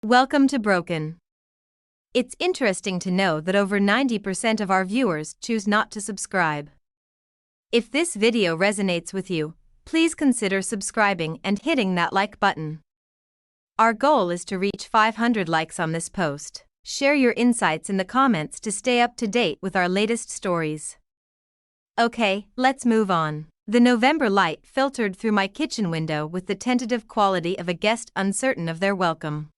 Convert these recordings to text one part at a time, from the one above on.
Welcome to Broken. It's interesting to know that over 90% of our viewers choose not to subscribe. If this video resonates with you, please consider subscribing and hitting that like button. Our goal is to reach 500 likes on this post. Share your insights in the comments to stay up to date with our latest stories. Okay, let's move on. The November light filtered through my kitchen window with the tentative quality of a guest uncertain of their welcome.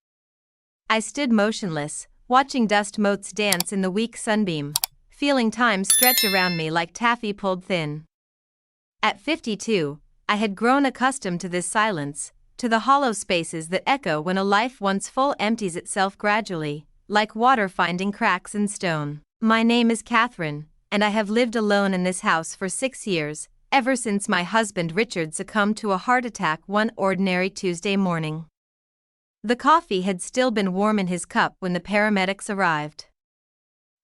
I stood motionless, watching dust motes dance in the weak sunbeam, feeling time stretch around me like taffy pulled thin. At 52, I had grown accustomed to this silence, to the hollow spaces that echo when a life once full empties itself gradually, like water finding cracks in stone. My name is Catherine, and I have lived alone in this house for 6 years, ever since my husband Richard succumbed to a heart attack one ordinary Tuesday morning. The coffee had still been warm in his cup when the paramedics arrived.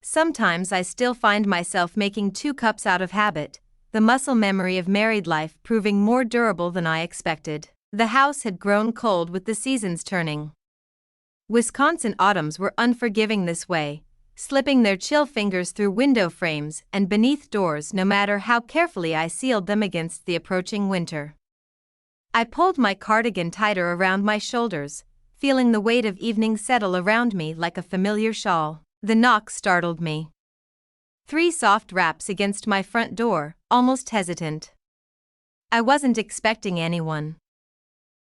Sometimes I still find myself making 2 cups out of habit, the muscle memory of married life proving more durable than I expected. The house had grown cold with the seasons turning. Wisconsin autumns were unforgiving this way, slipping their chill fingers through window frames and beneath doors no matter how carefully I sealed them against the approaching winter. I pulled my cardigan tighter around my shoulders, feeling the weight of evening settle around me like a familiar shawl. The knock startled me. 3 soft raps against my front door, almost hesitant. I wasn't expecting anyone.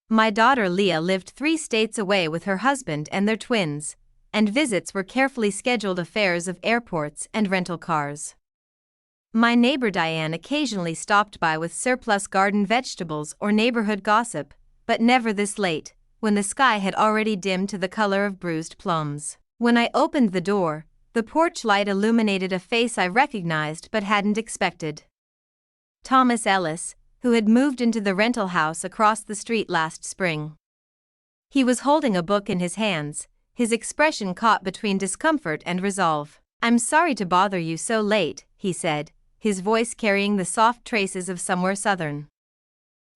My daughter Leah lived 3 states away with her husband and their twins, and visits were carefully scheduled affairs of airports and rental cars. My neighbor Diane occasionally stopped by with surplus garden vegetables or neighborhood gossip, but never this late, when the sky had already dimmed to the color of bruised plums. When I opened the door, the porch light illuminated a face I recognized but hadn't expected. Thomas Ellis, who had moved into the rental house across the street last spring. He was holding a book in his hands, his expression caught between discomfort and resolve. "I'm sorry to bother you so late," he said, his voice carrying the soft traces of somewhere southern.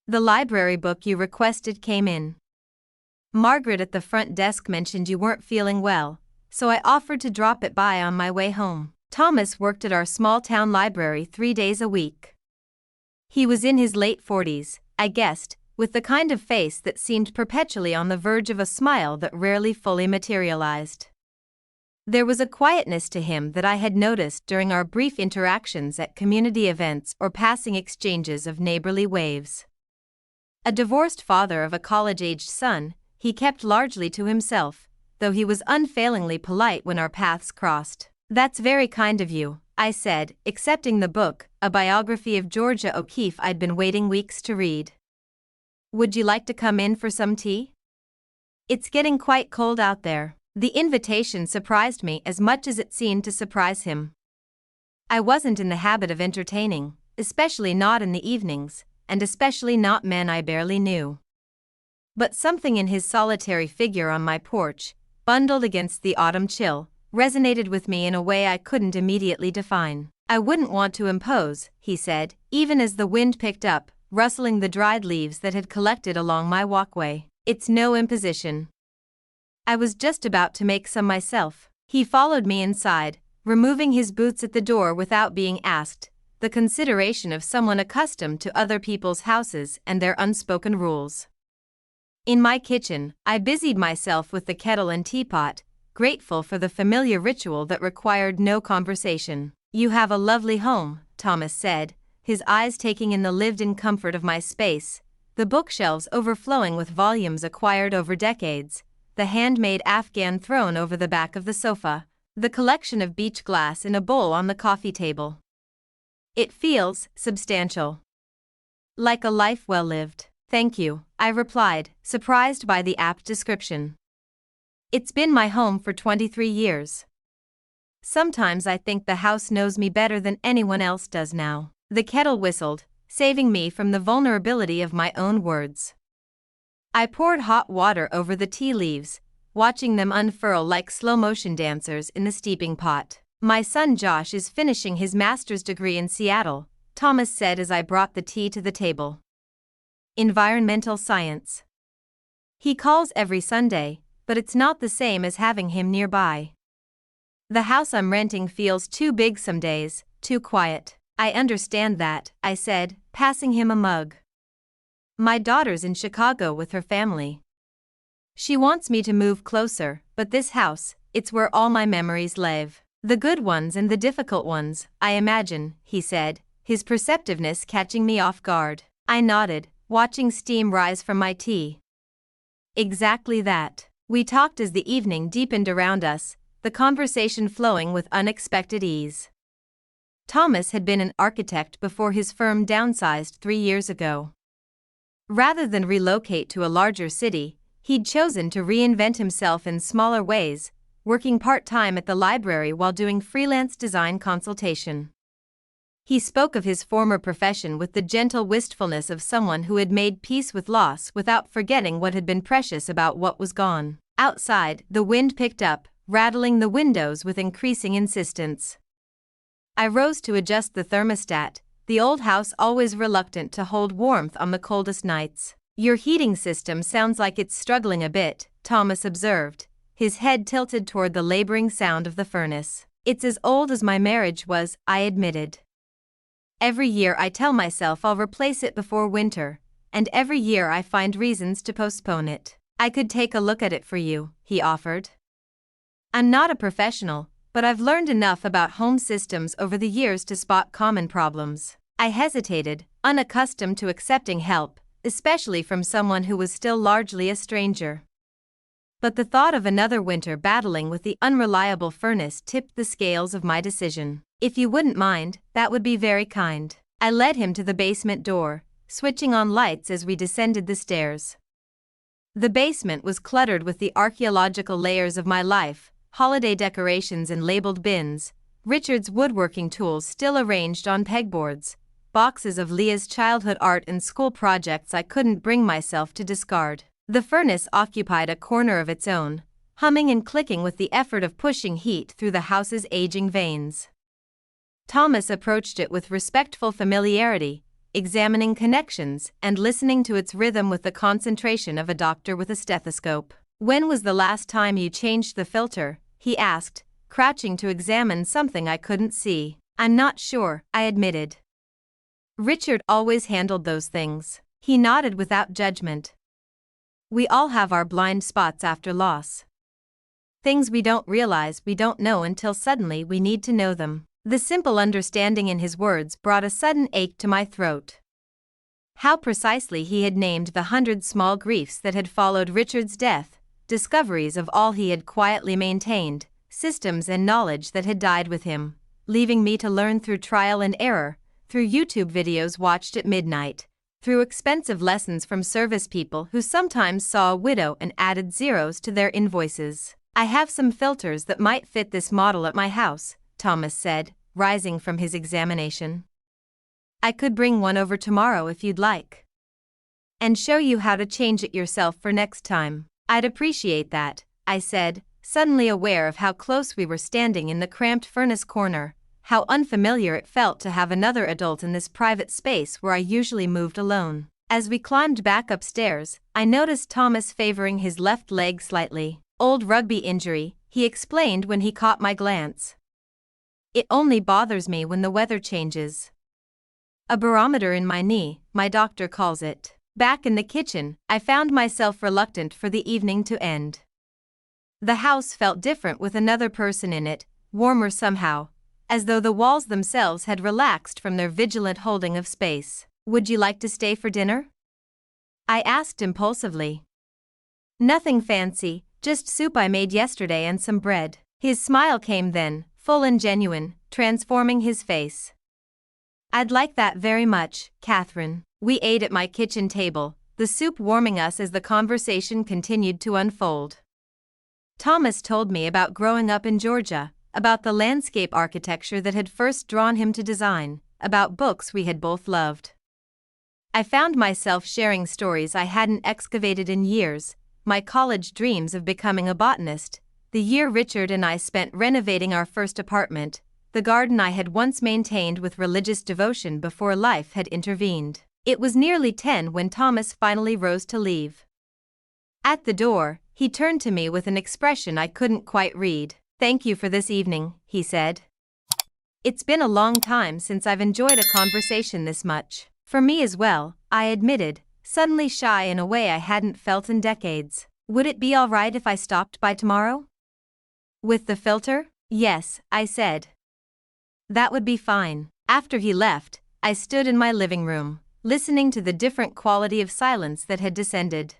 "The library book you requested came in. Margaret at the front desk mentioned you weren't feeling well, so I offered to drop it by on my way home." Thomas worked at our small-town library 3 days a week. He was in his late 40s, I guessed, with the kind of face that seemed perpetually on the verge of a smile that rarely fully materialized. There was a quietness to him that I had noticed during our brief interactions at community events or passing exchanges of neighborly waves. A divorced father of a college-aged son, he kept largely to himself, though he was unfailingly polite when our paths crossed. "That's very kind of you," I said, accepting the book, a biography of Georgia O'Keeffe I'd been waiting weeks to read. "Would you like to come in for some tea? It's getting quite cold out there." The invitation surprised me as much as it seemed to surprise him. I wasn't in the habit of entertaining, especially not in the evenings, and especially not men I barely knew. But something in his solitary figure on my porch, bundled against the autumn chill, resonated with me in a way I couldn't immediately define. "I wouldn't want to impose," he said, even as the wind picked up, rustling the dried leaves that had collected along my walkway. "It's no imposition. I was just about to make some myself." He followed me inside, removing his boots at the door without being asked, the consideration of someone accustomed to other people's houses and their unspoken rules. In my kitchen, I busied myself with the kettle and teapot, grateful for the familiar ritual that required no conversation. "You have a lovely home," Thomas said, his eyes taking in the lived-in comfort of my space, the bookshelves overflowing with volumes acquired over decades, the handmade Afghan throne over the back of the sofa, the collection of beach glass in a bowl on the coffee table. "It feels substantial. Like a life well lived." "Thank you," I replied, surprised by the apt description. "It's been my home for 23 years. Sometimes I think the house knows me better than anyone else does now." The kettle whistled, saving me from the vulnerability of my own words. I poured hot water over the tea leaves, watching them unfurl like slow-motion dancers in the steeping pot. "My son Josh is finishing his master's degree in Seattle," Thomas said as I brought the tea to the table. "Environmental science. He calls every Sunday, but it's not the same as having him nearby. The house I'm renting feels too big some days, too quiet. I understand that, I said, passing him a mug. My daughter's in Chicago with her family. She wants me to move closer, but this house, it's where all my memories live. The good ones and the difficult ones, I imagine, he said, his perceptiveness catching me off guard. I nodded, watching steam rise from my tea. Exactly that. We talked as the evening deepened around us, the conversation flowing with unexpected ease. Thomas had been an architect before his firm downsized 3 years ago. Rather than relocate to a larger city, he'd chosen to reinvent himself in smaller ways, working part-time at the library while doing freelance design consultation. He spoke of his former profession with the gentle wistfulness of someone who had made peace with loss without forgetting what had been precious about what was gone. Outside, the wind picked up, rattling the windows with increasing insistence. I rose to adjust the thermostat, the old house always reluctant to hold warmth on the coldest nights. Your heating system sounds like it's struggling a bit, Thomas observed, his head tilted toward the laboring sound of the furnace. It's as old as my marriage was, I admitted. Every year I tell myself I'll replace it before winter, and every year I find reasons to postpone it. I could take a look at it for you, he offered. I'm not a professional, but I've learned enough about home systems over the years to spot common problems. I hesitated, unaccustomed to accepting help, especially from someone who was still largely a stranger. But the thought of another winter battling with the unreliable furnace tipped the scales of my decision. If you wouldn't mind, that would be very kind. I led him to the basement door, switching on lights as we descended the stairs. The basement was cluttered with the archaeological layers of my life, holiday decorations and labeled bins, Richard's woodworking tools still arranged on pegboards, boxes of Leah's childhood art and school projects I couldn't bring myself to discard. The furnace occupied a corner of its own, humming and clicking with the effort of pushing heat through the house's aging veins. Thomas approached it with respectful familiarity, examining connections and listening to its rhythm with the concentration of a doctor with a stethoscope. When was the last time you changed the filter? He asked, crouching to examine something I couldn't see. I'm not sure, I admitted. Richard always handled those things. He nodded without judgment. We all have our blind spots after loss. Things we don't realize we don't know until suddenly we need to know them. The simple understanding in his words brought a sudden ache to my throat. How precisely he had named the 100 small griefs that had followed Richard's death, discoveries of all he had quietly maintained, systems and knowledge that had died with him, leaving me to learn through trial and error, through YouTube videos watched at midnight, through expensive lessons from service people who sometimes saw a widow and added zeros to their invoices. I have some filters that might fit this model at my house, Thomas said, rising from his examination. I could bring one over tomorrow if you'd like. And show you how to change it yourself for next time. I'd appreciate that, I said, suddenly aware of how close we were standing in the cramped furnace corner, how unfamiliar it felt to have another adult in this private space where I usually moved alone. As we climbed back upstairs, I noticed Thomas favoring his left leg slightly. Old rugby injury, he explained when he caught my glance. It only bothers me when the weather changes. A barometer in my knee, my doctor calls it. Back in the kitchen, I found myself reluctant for the evening to end. The house felt different with another person in it, warmer somehow, as though the walls themselves had relaxed from their vigilant holding of space. Would you like to stay for dinner? I asked impulsively. Nothing fancy, just soup I made yesterday and some bread. His smile came then, full and genuine, transforming his face. I'd like that very much, Catherine. We ate at my kitchen table, the soup warming us as the conversation continued to unfold. Thomas told me about growing up in Georgia, about the landscape architecture that had first drawn him to design, about books we had both loved. I found myself sharing stories I hadn't excavated in years, my college dreams of becoming a botanist, the year Richard and I spent renovating our first apartment, the garden I had once maintained with religious devotion before life had intervened. It was nearly 10 when Thomas finally rose to leave. At the door, He turned to me with an expression I couldn't quite read. "Thank you for this evening," he said. "It's been a long time since I've enjoyed a conversation this much." "For me as well," I admitted, suddenly shy in a way I hadn't felt in decades. "Would it be all right if I stopped by tomorrow?" "With the filter?" "Yes," I said. "That would be fine." After he left, I stood in my living room, listening to the different quality of silence that had descended.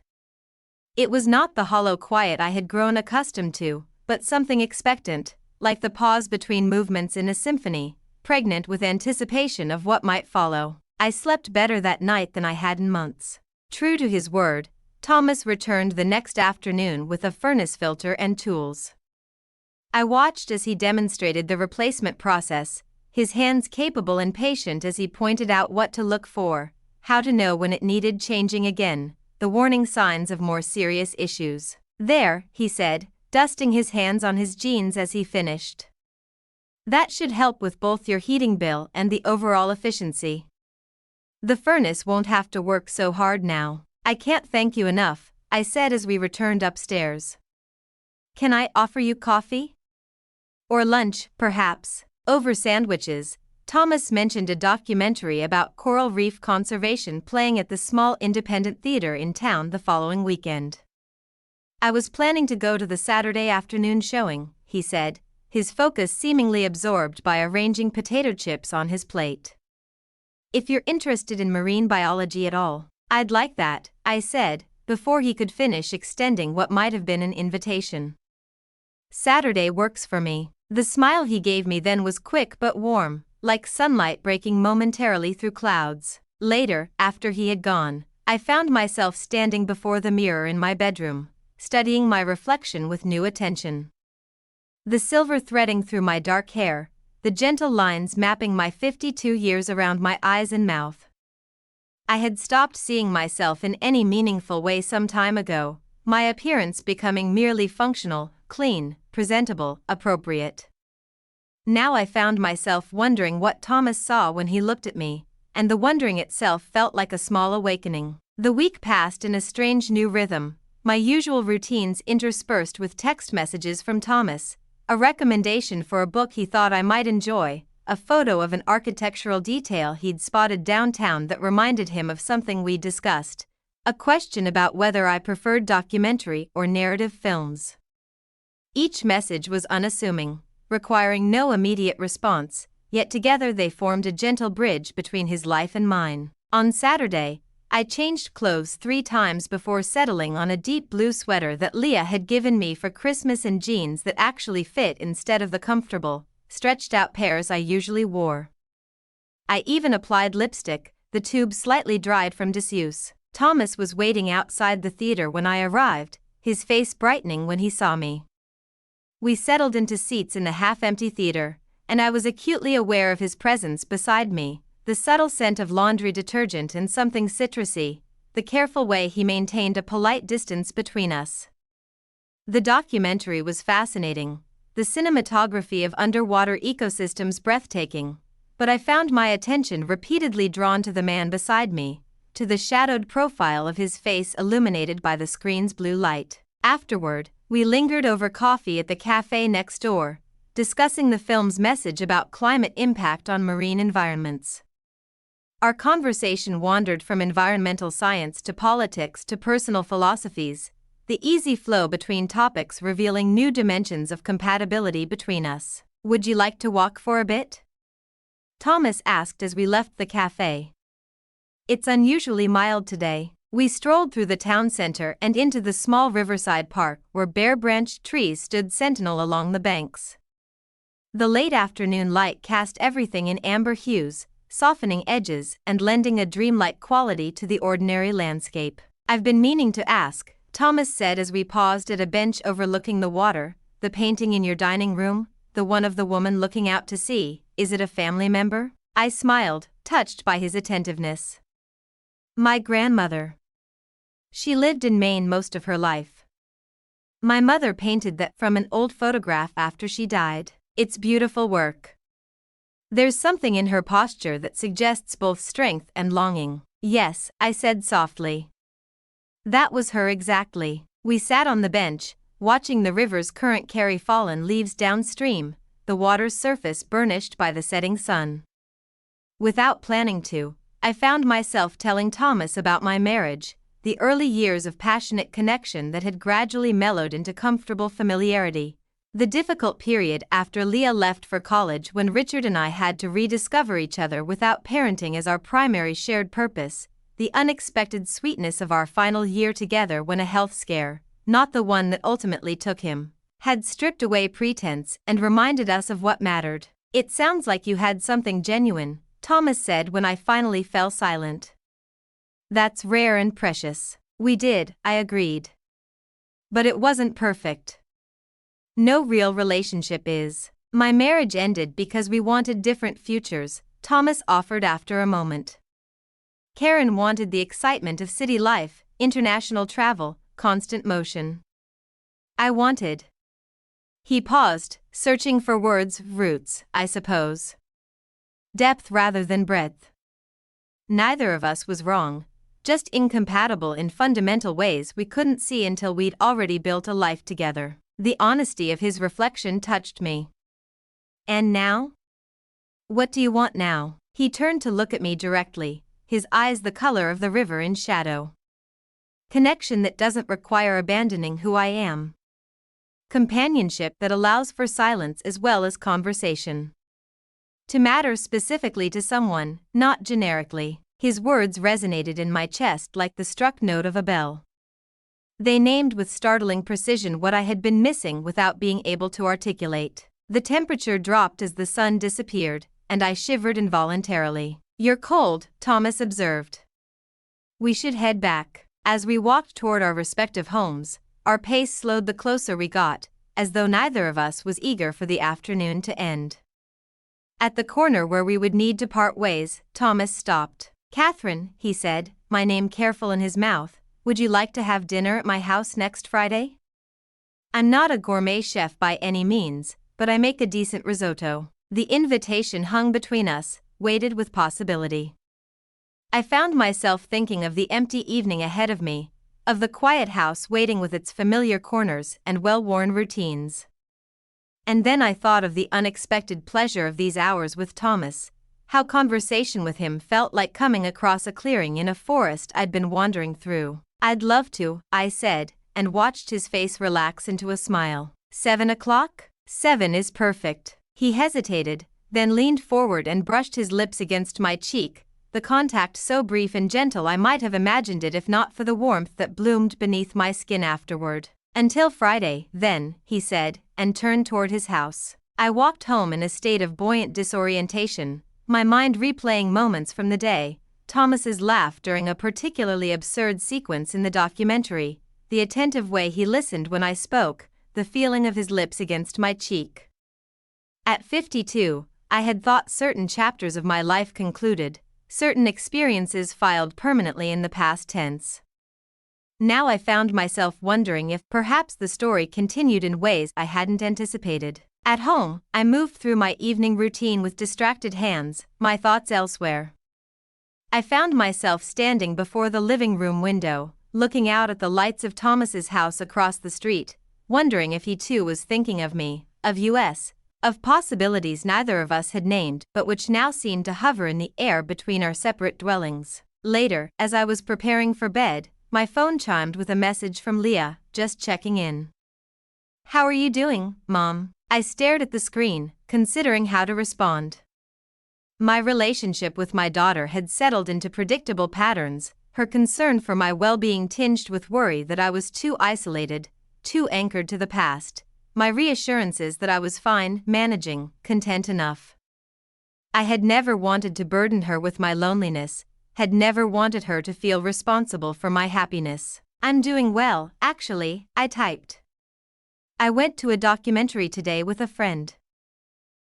It was not the hollow quiet I had grown accustomed to, but something expectant, like the pause between movements in a symphony, pregnant with anticipation of what might follow. I slept better that night than I had in months. True to his word, Thomas returned the next afternoon with a furnace filter and tools. I watched as he demonstrated the replacement process, his hands capable and patient as he pointed out what to look for, how to know when it needed changing again, the warning signs of more serious issues. "There," he said, dusting his hands on his jeans as he finished. "That should help with both your heating bill and the overall efficiency. The furnace won't have to work so hard now." "I can't thank you enough," I said as we returned upstairs. "Can I offer you coffee? Or lunch, perhaps?" Over sandwiches, Thomas mentioned a documentary about coral reef conservation playing at the small independent theater in town the following weekend. "I was planning to go to the Saturday afternoon showing," he said, his focus seemingly absorbed by arranging potato chips on his plate. "If you're interested in marine biology at all." "I'd like that," I said, before he could finish extending what might have been an invitation. "Saturday works for me." The smile he gave me then was quick but warm, like sunlight breaking momentarily through clouds. Later, after he had gone, I found myself standing before the mirror in my bedroom, studying my reflection with new attention. The silver threading through my dark hair, the gentle lines mapping my 52 years around my eyes and mouth. I had stopped seeing myself in any meaningful way some time ago, my appearance becoming merely functional, clean, presentable, appropriate. Now I found myself wondering what Thomas saw when he looked at me, and the wondering itself felt like a small awakening. The week passed in a strange new rhythm, my usual routines interspersed with text messages from Thomas, a recommendation for a book he thought I might enjoy, a photo of an architectural detail he'd spotted downtown that reminded him of something we'd discussed, a question about whether I preferred documentary or narrative films. Each message was unassuming, requiring no immediate response, yet together they formed a gentle bridge between his life and mine. On Saturday, I changed clothes 3 times before settling on a deep blue sweater that Leah had given me for Christmas and jeans that actually fit instead of the comfortable, stretched-out pairs I usually wore. I even applied lipstick, the tube slightly dried from disuse. Thomas was waiting outside the theater when I arrived, his face brightening when he saw me. We settled into seats in the half-empty theater, and I was acutely aware of his presence beside me, the subtle scent of laundry detergent and something citrusy, the careful way he maintained a polite distance between us. The documentary was fascinating, the cinematography of underwater ecosystems breathtaking, but I found my attention repeatedly drawn to the man beside me, to the shadowed profile of his face illuminated by the screen's blue light. Afterward, we lingered over coffee at the cafe next door, discussing the film's message about climate impact on marine environments. Our conversation wandered from environmental science to politics to personal philosophies, the easy flow between topics revealing new dimensions of compatibility between us. "Would you like to walk for a bit?" Thomas asked as we left the cafe. "It's unusually mild today." We strolled through the town center and into the small riverside park where bare-branched trees stood sentinel along the banks. The late afternoon light cast everything in amber hues, softening edges and lending a dreamlike quality to the ordinary landscape. "I've been meaning to ask," Thomas said as we paused at a bench overlooking the water, "the painting in your dining room, the one of the woman looking out to sea, is it a family member?" I smiled, touched by his attentiveness. "My grandmother. She lived in Maine most of her life. My mother painted that from an old photograph after she died. It's beautiful work. There's something in her posture that suggests both strength and longing." "Yes," I said softly. "That was her exactly." We sat on the bench, watching the river's current carry fallen leaves downstream, the water's surface burnished by the setting sun. Without planning to, I found myself telling Thomas about my marriage, the early years of passionate connection that had gradually mellowed into comfortable familiarity, the difficult period after Leah left for college when Richard and I had to rediscover each other without parenting as our primary shared purpose, the unexpected sweetness of our final year together when a health scare, not the one that ultimately took him, had stripped away pretense and reminded us of what mattered. "It sounds like you had something genuine," Thomas said when I finally fell silent. "That's rare and precious." "We did," I agreed. "But it wasn't perfect. No real relationship is." "My marriage ended because we wanted different futures," Thomas offered after a moment. "Karen wanted the excitement of city life, international travel, constant motion. I wanted..." He paused, searching for words. "Roots, I suppose. Depth rather than breadth." Neither of us was wrong, just incompatible in fundamental ways we couldn't see until we'd already built a life together. The honesty of his reflection touched me. "And now? What do you want now?" He turned to look at me directly, his eyes the color of the river in shadow. "Connection that doesn't require abandoning who I am. Companionship that allows for silence as well as conversation. To matter specifically to someone, not generically." His words resonated in my chest like the struck note of a bell. They named with startling precision what I had been missing without being able to articulate. The temperature dropped as the sun disappeared, and I shivered involuntarily. "You're cold," Thomas observed. "We should head back." As we walked toward our respective homes, our pace slowed the closer we got, as though neither of us was eager for the afternoon to end. At the corner where we would need to part ways, Thomas stopped. "Catherine," he said, my name careful in his mouth, "would you like to have dinner at my house next Friday? I'm not a gourmet chef by any means, but I make a decent risotto." The invitation hung between us, weighted with possibility. I found myself thinking of the empty evening ahead of me, of the quiet house waiting with its familiar corners and well-worn routines. And then I thought of the unexpected pleasure of these hours with Thomas, how conversation with him felt like coming across a clearing in a forest I'd been wandering through. "I'd love to," I said, and watched his face relax into a smile. 7 o'clock? 7 is perfect." He hesitated, then leaned forward and brushed his lips against my cheek, the contact so brief and gentle I might have imagined it if not for the warmth that bloomed beneath my skin afterward. "Until Friday, then," he said, and turned toward his house. I walked home in a state of buoyant disorientation, my mind replaying moments from the day, Thomas's laugh during a particularly absurd sequence in the documentary, the attentive way he listened when I spoke, the feeling of his lips against my cheek. At 52, I had thought certain chapters of my life concluded, certain experiences filed permanently in the past tense. Now I found myself wondering if perhaps the story continued in ways I hadn't anticipated. At home, I moved through my evening routine with distracted hands, my thoughts elsewhere. I found myself standing before the living room window, looking out at the lights of Thomas's house across the street, wondering if he too was thinking of me, of us, of possibilities neither of us had named but which now seemed to hover in the air between our separate dwellings. Later, as I was preparing for bed, my phone chimed with a message from Leah, just checking in. "How are you doing, Mom?" I stared at the screen, considering how to respond. My relationship with my daughter had settled into predictable patterns, her concern for my well-being tinged with worry that I was too isolated, too anchored to the past, my reassurances that I was fine, managing, content enough. I had never wanted to burden her with my loneliness, had never wanted her to feel responsible for my happiness. "I'm doing well, actually," I typed. "I went to a documentary today with a friend.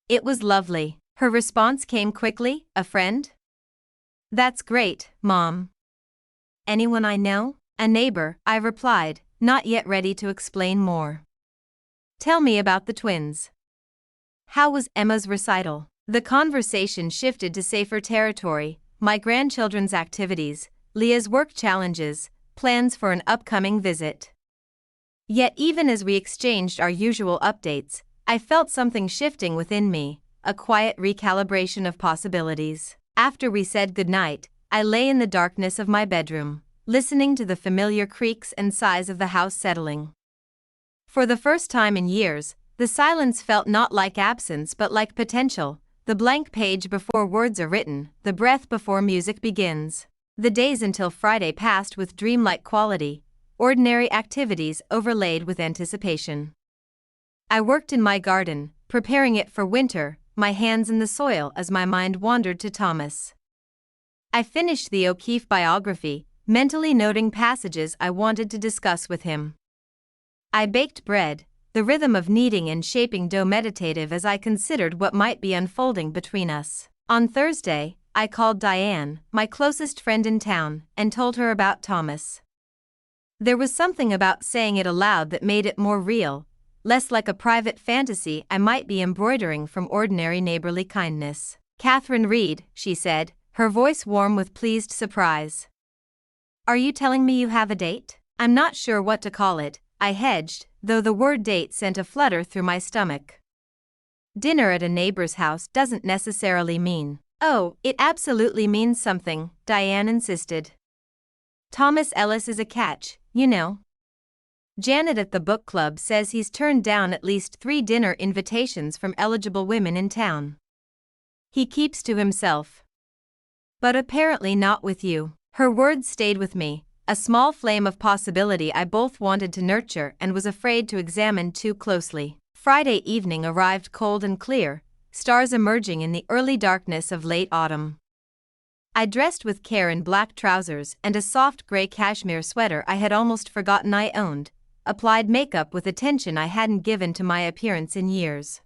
It was lovely." Her response came quickly, "A friend? That's great, Mom. Anyone I know?" "A neighbor," I replied, not yet ready to explain more. "Tell me about the twins. How was Emma's recital?" The conversation shifted to safer territory, my grandchildren's activities, Leah's work challenges, plans for an upcoming visit. Yet even as we exchanged our usual updates, I felt something shifting within me, a quiet recalibration of possibilities. After we said goodnight, I lay in the darkness of my bedroom, listening to the familiar creaks and sighs of the house settling. For the first time in years, the silence felt not like absence but like potential, the blank page before words are written, the breath before music begins. The days until Friday passed with dreamlike quality, ordinary activities overlaid with anticipation. I worked in my garden, preparing it for winter, my hands in the soil as my mind wandered to Thomas. I finished the O'Keeffe biography, mentally noting passages I wanted to discuss with him. I baked bread, the rhythm of kneading and shaping dough meditative as I considered what might be unfolding between us. On Thursday, I called Diane, my closest friend in town, and told her about Thomas. There was something about saying it aloud that made it more real, less like a private fantasy I might be embroidering from ordinary neighborly kindness. "Catherine Reed," she said, her voice warm with pleased surprise. "Are you telling me you have a date?" I'm not sure what to call it, I hedged, though the word date sent a flutter through my stomach. Dinner at a neighbor's house doesn't necessarily mean, "Oh, it absolutely means something," Diane insisted. "Thomas Ellis is a catch, you know. Janet at the book club says he's turned down at least 3 dinner invitations from eligible women in town. He keeps to himself. But apparently not with you." Her words stayed with me, a small flame of possibility I both wanted to nurture and was afraid to examine too closely. Friday evening arrived cold and clear, stars emerging in the early darkness of late autumn. I dressed with care in black trousers and a soft gray cashmere sweater I had almost forgotten I owned, applied makeup with attention I hadn't given to my appearance in years.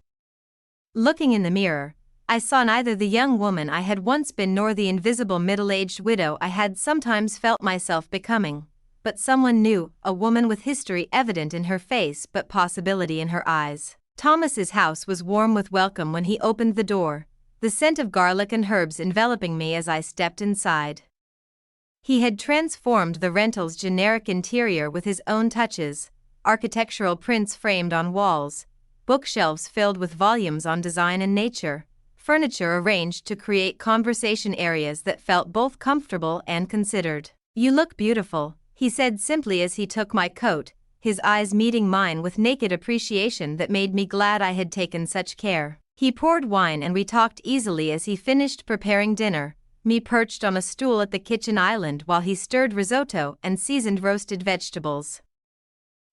Looking in the mirror, I saw neither the young woman I had once been nor the invisible middle-aged widow I had sometimes felt myself becoming, but someone new, a woman with history evident in her face but possibility in her eyes. Thomas's house was warm with welcome when he opened the door, the scent of garlic and herbs enveloping me as I stepped inside. He had transformed the rental's generic interior with his own touches, architectural prints framed on walls, bookshelves filled with volumes on design and nature, furniture arranged to create conversation areas that felt both comfortable and considered. "You look beautiful," he said simply as he took my coat, his eyes meeting mine with naked appreciation that made me glad I had taken such care. He poured wine and we talked easily as he finished preparing dinner, me perched on a stool at the kitchen island while he stirred risotto and seasoned roasted vegetables.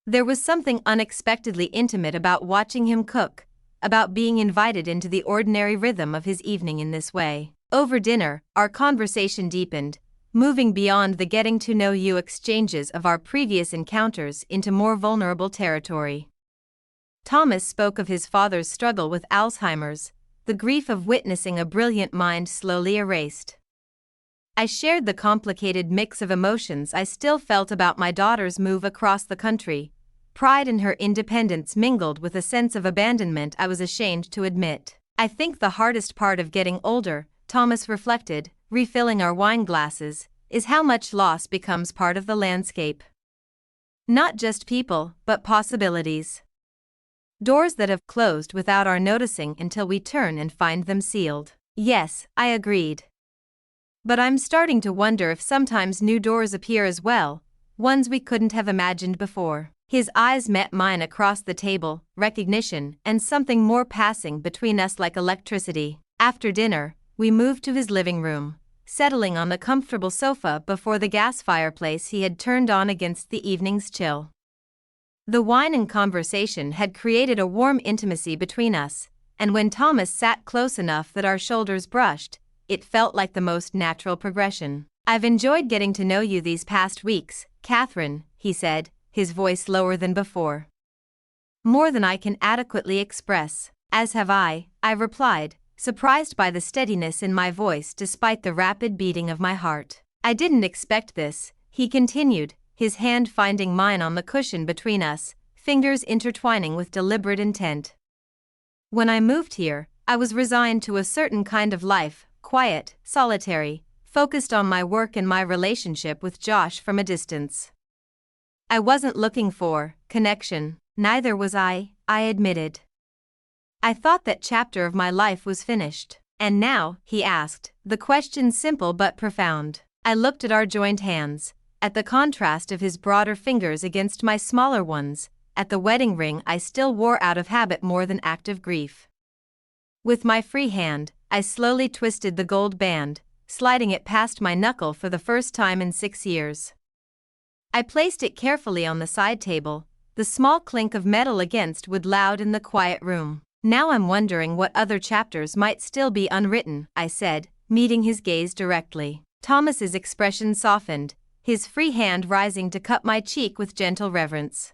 There was something unexpectedly intimate about watching him cook, about being invited into the ordinary rhythm of his evening in this way. Over dinner, our conversation deepened, moving beyond the getting-to-know-you exchanges of our previous encounters into more vulnerable territory. Thomas spoke of his father's struggle with Alzheimer's, the grief of witnessing a brilliant mind slowly erased. I shared the complicated mix of emotions I still felt about my daughter's move across the country, pride in her independence mingled with a sense of abandonment I was ashamed to admit. "I think the hardest part of getting older," Thomas reflected, refilling our wine glasses, "is how much loss becomes part of the landscape. Not just people, but possibilities. Doors that have closed without our noticing until we turn and find them sealed." "Yes," I agreed. "But I'm starting to wonder if sometimes new doors appear as well, ones we couldn't have imagined before." His eyes met mine across the table, recognition and something more passing between us like electricity. After dinner, we moved to his living room, settling on the comfortable sofa before the gas fireplace he had turned on against the evening's chill. The wine and conversation had created a warm intimacy between us, and when Thomas sat close enough that our shoulders brushed, it felt like the most natural progression. "I've enjoyed getting to know you these past weeks, Catherine," he said, his voice lower than before. "More than I can adequately express." "As have I," I replied, surprised by the steadiness in my voice despite the rapid beating of my heart. "I didn't expect this," he continued, his hand finding mine on the cushion between us, fingers intertwining with deliberate intent. "When I moved here, I was resigned to a certain kind of life, quiet, solitary, focused on my work and my relationship with Josh from a distance. I wasn't looking for connection. Neither was I admitted. I thought that chapter of my life was finished. And now, he asked, the question simple but profound. I looked at our joined hands, at the contrast of his broader fingers against my smaller ones, at the wedding ring I still wore out of habit more than active grief. With my free hand, I slowly twisted the gold band, sliding it past my knuckle for the first time in 6 years. I placed it carefully on the side table, the small clink of metal against wood loud in the quiet room. Now I'm wondering what other chapters might still be unwritten, I said, meeting his gaze directly. Thomas's expression softened, his free hand rising to cup my cheek with gentle reverence.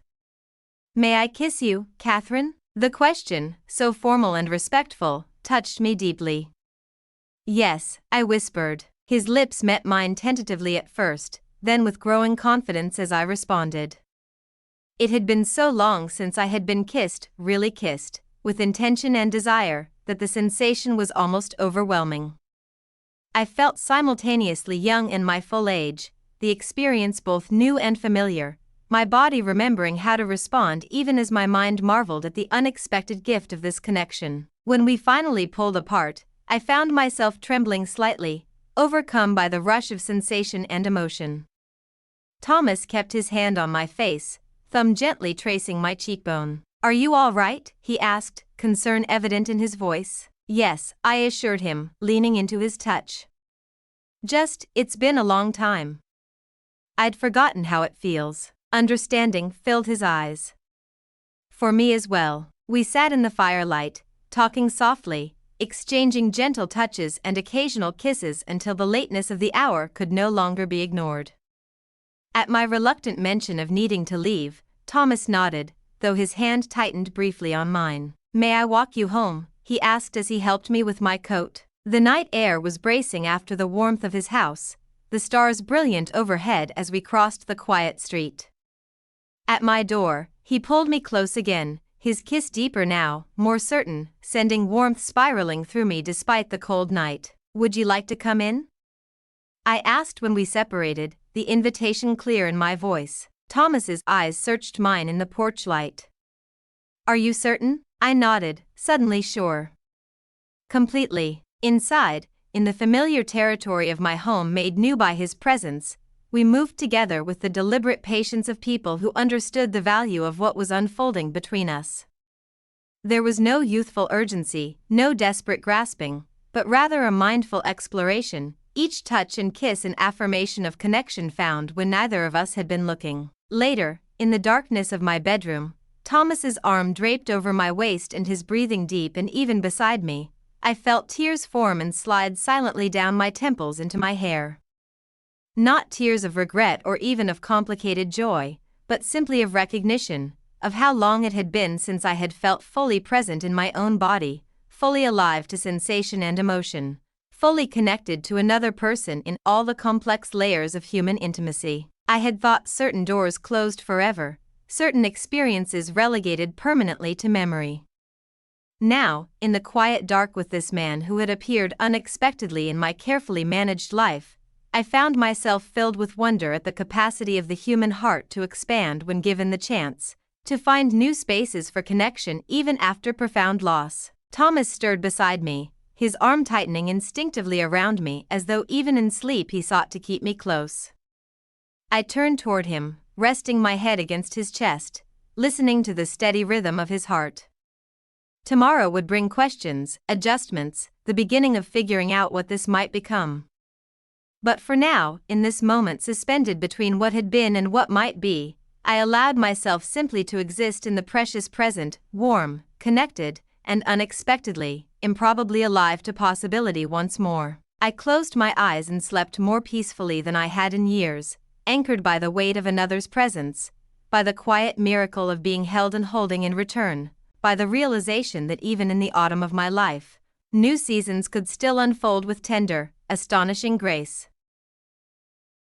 May I kiss you, Catherine? The question, so formal and respectful, touched me deeply. Yes, I whispered. His lips met mine tentatively at first, then with growing confidence as I responded. It had been so long since I had been kissed, really kissed, with intention and desire, that the sensation was almost overwhelming. I felt simultaneously young and my full age, the experience both new and familiar, my body remembering how to respond even as my mind marveled at the unexpected gift of this connection. When we finally pulled apart, I found myself trembling slightly, overcome by the rush of sensation and emotion. Thomas kept his hand on my face, thumb gently tracing my cheekbone. Are you all right? He asked, concern evident in his voice. Yes, I assured him, leaning into his touch. It's been a long time. I'd forgotten how it feels. Understanding filled his eyes. For me as well. We sat in the firelight, talking softly, exchanging gentle touches and occasional kisses until the lateness of the hour could no longer be ignored. At my reluctant mention of needing to leave, Thomas nodded, though his hand tightened briefly on mine. May I walk you home? He asked as he helped me with my coat. The night air was bracing after the warmth of his house, the stars brilliant overhead as we crossed the quiet street. At my door, he pulled me close again, his kiss deeper now, more certain, sending warmth spiraling through me despite the cold night. Would you like to come in? I asked when we separated, the invitation clear in my voice. Thomas's eyes searched mine in the porch light. Are you certain? I nodded, suddenly sure. Completely. Inside, in the familiar territory of my home made new by his presence, we moved together with the deliberate patience of people who understood the value of what was unfolding between us. There was no youthful urgency, no desperate grasping, but rather a mindful exploration, each touch and kiss an affirmation of connection found when neither of us had been looking. Later, in the darkness of my bedroom, Thomas's arm draped over my waist and his breathing deep and even beside me, I felt tears form and slide silently down my temples into my hair. Not tears of regret or even of complicated joy, but simply of recognition, of how long it had been since I had felt fully present in my own body, fully alive to sensation and emotion, fully connected to another person in all the complex layers of human intimacy. I had thought certain doors closed forever, certain experiences relegated permanently to memory. Now, in the quiet dark with this man who had appeared unexpectedly in my carefully managed life, I found myself filled with wonder at the capacity of the human heart to expand when given the chance, to find new spaces for connection even after profound loss. Thomas stirred beside me, his arm tightening instinctively around me as though even in sleep he sought to keep me close. I turned toward him, resting my head against his chest, listening to the steady rhythm of his heart. Tomorrow would bring questions, adjustments, the beginning of figuring out what this might become. But for now, in this moment suspended between what had been and what might be, I allowed myself simply to exist in the precious present, warm, connected, and unexpectedly, improbably alive to possibility once more. I closed my eyes and slept more peacefully than I had in years, anchored by the weight of another's presence, by the quiet miracle of being held and holding in return, by the realization that even in the autumn of my life, new seasons could still unfold with tender, astonishing grace.